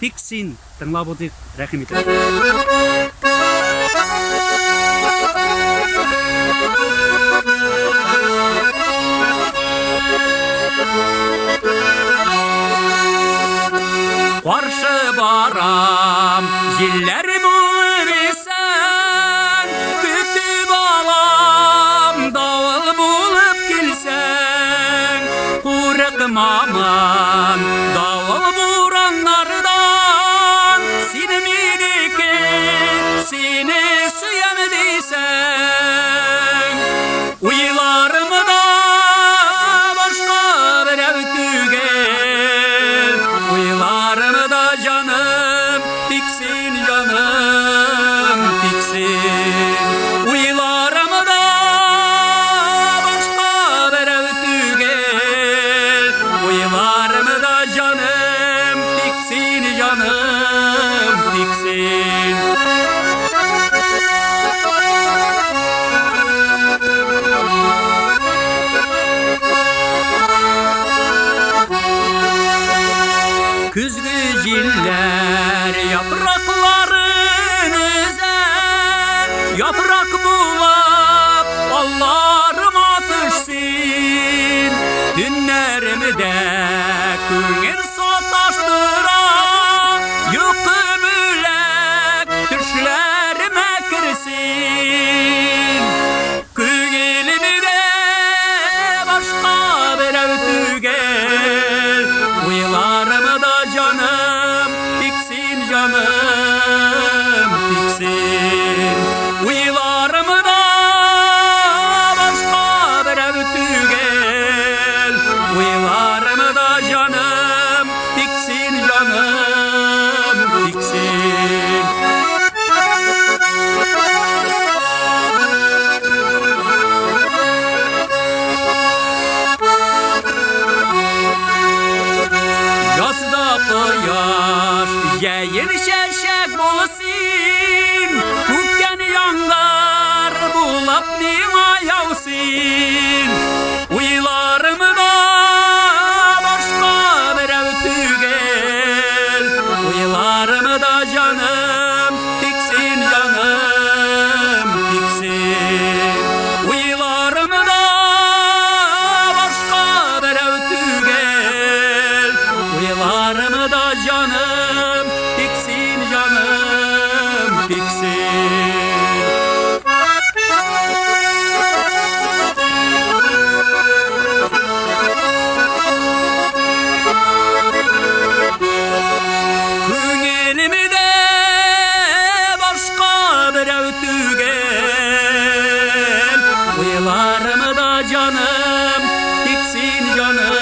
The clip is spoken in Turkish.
Tiksin. Тыңлап отыйк. Рәхим итегез. Каршы барам, җилләр булыр исән, көтеп алам, давыл булып килсәң, курыкмамын, давыл бураннардан, сине минеке, сине сөям дисәң, уйларымда башка берәү түгел, уйларымда canım tiksin, canım tiksin, uylarımda başka berəv tügel, uylarımda canım tiksin, canım tiksin. Küzgü ciller yaprakların üzer, yaprak bulup allarıma düşsün. Günlerimde kürgen sataştıra, yıkı bülek düşlerime kirsin. Köygelimde başka bir ev tügel, uylarımı da canım tiksin, canım tiksin, uylarımı da başka bir ev tügel, uylarımı da canım tiksin, canım tiksin. Yazda koyaş, yeyin şeşek bolsin, Күктен яңгар булып миңа яусин. Уйларымда башка берәү түгел, уйларымда жаным тиксин, жаным тиксин, уйларымда башка берәү түгел, uylarımda canım tiksin, canım tiksin. Күңелимde başka berәү түгел, uylarımda canım tiksin, canım